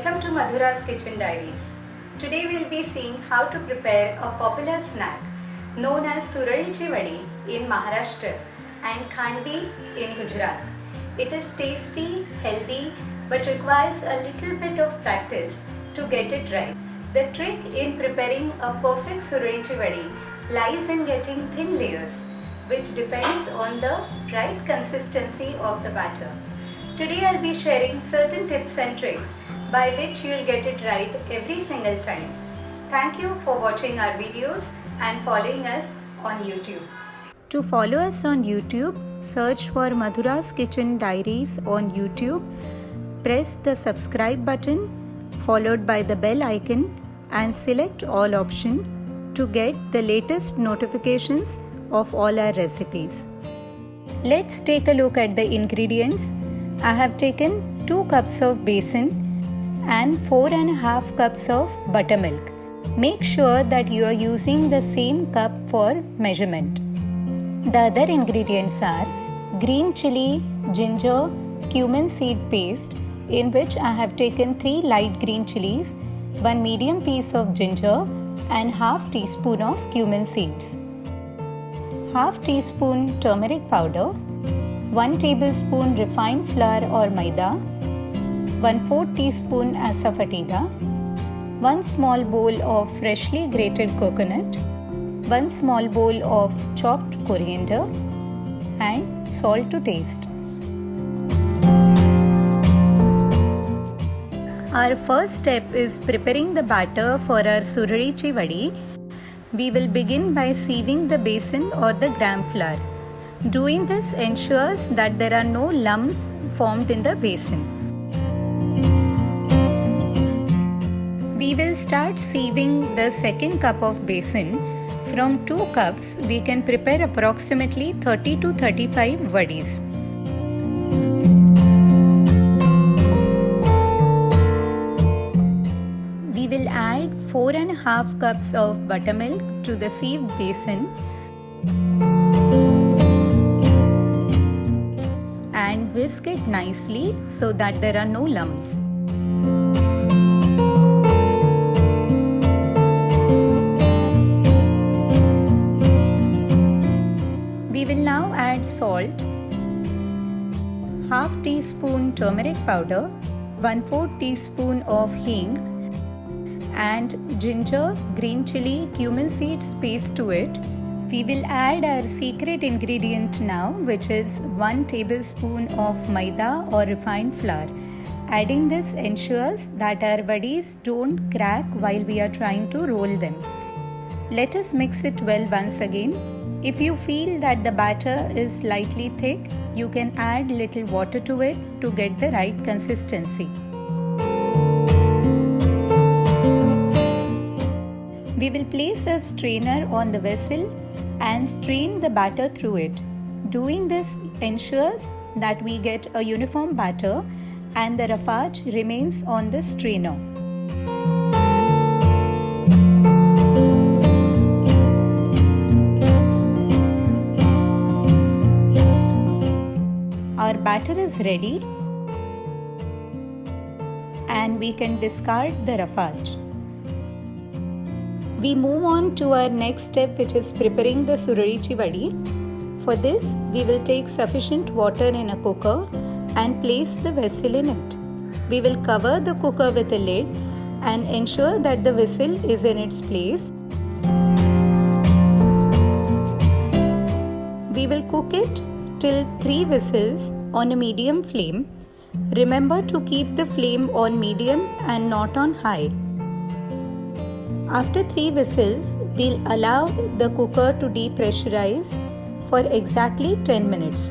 Welcome to Madhura's Kitchen Diaries. Today we'll be seeing how to prepare a popular snack known as Suralichi Vadi in Maharashtra and Khandvi in Gujarat. It is tasty, healthy, but requires a little bit of practice to get it right. The trick in preparing a perfect Suralichi Vadi lies in getting thin layers, which depends on the right consistency of the batter. Today I'll be sharing certain tips and tricks by which you'll get it right every single time. Thank you for watching our videos and following us on YouTube. To follow us on YouTube, search for Madhura's Kitchen Diaries on YouTube. Press the subscribe button followed by the bell icon and select all option to get the latest notifications of all our recipes. Let's take a look at the ingredients. I have taken 2 cups of besan and 4.5 cups of buttermilk. Make sure that you are using the same cup for measurement. The other ingredients are green chili, ginger, cumin seed paste, in which I have taken 3 light green chilies, 1 medium piece of ginger and half teaspoon of cumin seeds. Half teaspoon turmeric powder, 1 tablespoon refined flour or maida, 1/4 teaspoon asafoetida, 1 small bowl of freshly grated coconut, 1 small bowl of chopped coriander and salt to taste. Our first step is preparing the batter for our Suralichi Vadi. We will begin by sieving the besan or the gram flour. Doing this ensures that there are no lumps formed in the besan. We will start sieving the second cup of besan. From 2 cups, we can prepare approximately 30 to 35 vadis. We will add 4.5 cups of buttermilk to the sieved besan and whisk it nicely so that there are no lumps. We will now add salt, half teaspoon turmeric powder, 1/4 teaspoon of hing and ginger, green chili, cumin seeds paste to it. We will add our secret ingredient now, which is 1 tablespoon of maida or refined flour. Adding this ensures that our vadis don't crack while we are trying to roll them. Let us mix it well once again. If you feel that the batter is slightly thick, you can add little water to it to get the right consistency. We will place a strainer on the vessel and strain the batter through it. Doing this ensures that we get a uniform batter and the roughage remains on the strainer. Our batter is ready and we can discard the roughage. We move on to our next step, which is preparing the Suralichi Vadi. For this, we will take sufficient water in a cooker and place the vessel in it. We will cover the cooker with a lid and ensure that the vessel is in its place. We will cook it till 3 whistles on a medium flame. Remember to keep the flame on medium and not on high. After 3 whistles, we'll allow the cooker to depressurize for exactly 10 minutes.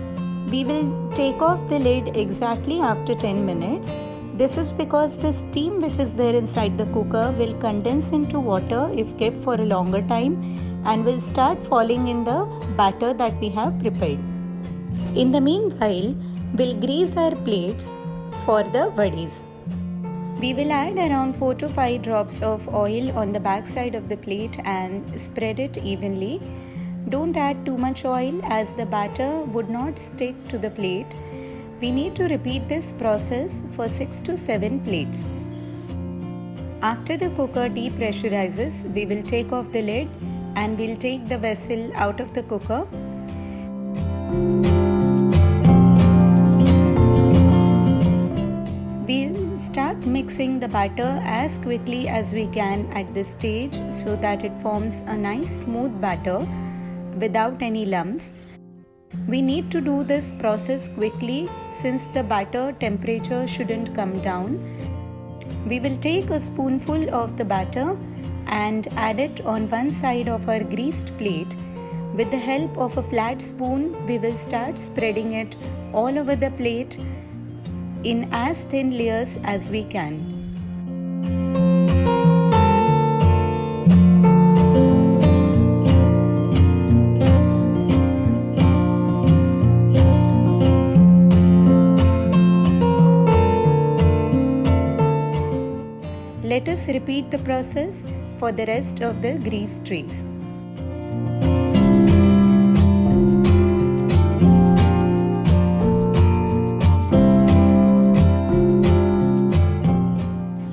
We will take off the lid exactly after 10 minutes. This is because the steam which is there inside the cooker will condense into water if kept for a longer time and will start falling in the batter that we have prepared. In the meanwhile, we'll grease our plates for the vadis. We will add around 4 to 5 drops of oil on the back side of the plate and spread it evenly. Don't add too much oil as the batter would not stick to the plate. We need to repeat this process for 6 to 7 plates. After the cooker depressurizes, we will take off the lid and we'll take the vessel out of the cooker. We'll start mixing the batter as quickly as we can at this stage so that it forms a nice smooth batter without any lumps. We need to do this process quickly since the batter temperature shouldn't come down. We will take a spoonful of the batter and add it on one side of our greased plate. With the help of a flat spoon, we will start spreading it all over the plate in as thin layers as we can. Let us repeat the process for the rest of the grease trays.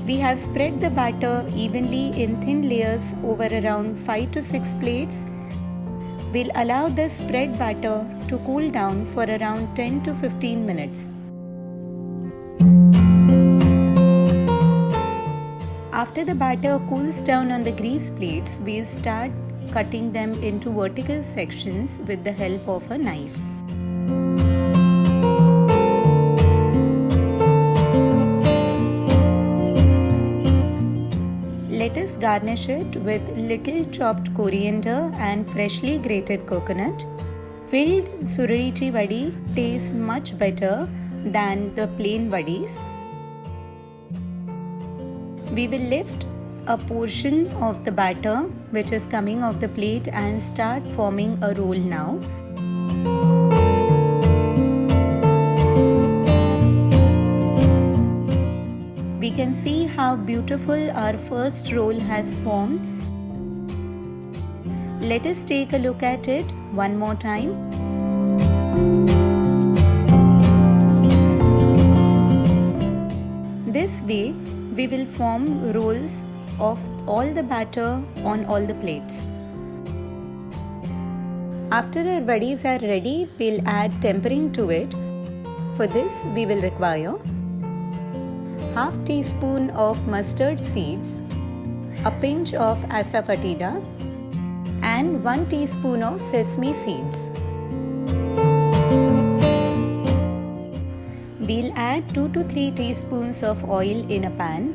We have spread the batter evenly in thin layers over around 5 to 6 plates. We'll allow the spread batter to cool down for around 10 to 15 minutes. After the batter cools down on the grease plates, we'll start cutting them into vertical sections with the help of a knife. Let us garnish it with little chopped coriander and freshly grated coconut. Filled surarichi vadi tastes much better than the plain vadis. We will lift a portion of the batter which is coming off the plate and start forming a roll now. We can see how beautiful our first roll has formed. Let us take a look at it one more time. This way, we will form rolls of all the batter on all the plates. After our vadis are ready, we'll add tempering to it. For this, we will require half teaspoon of mustard seeds, a pinch of asafoetida, and 1 teaspoon of sesame seeds. We'll add 2 to 3 teaspoons of oil in a pan.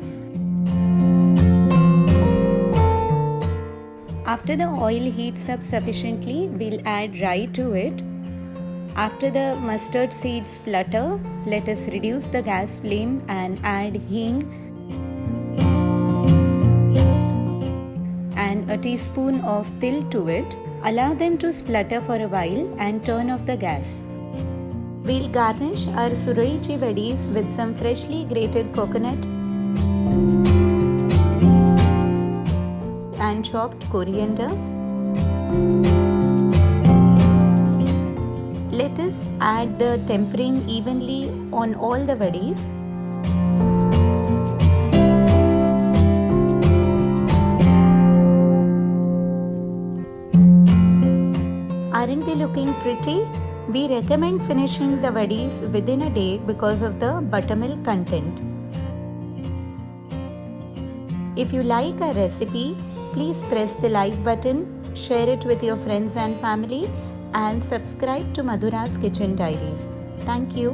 After the oil heats up sufficiently, we'll add rye to it. After the mustard seeds splutter, let us reduce the gas flame and add hing and a teaspoon of til to it. Allow them to splutter for a while and turn off the gas. We'll garnish our surarichi vadis with some freshly grated coconut and chopped coriander. Let us add the tempering evenly on all the vadis. Aren't they looking pretty? We recommend finishing the vadis within a day because of the buttermilk content. If you like our recipe, please press the like button, share it with your friends and family, and subscribe to Madhura's Kitchen Diaries. Thank you.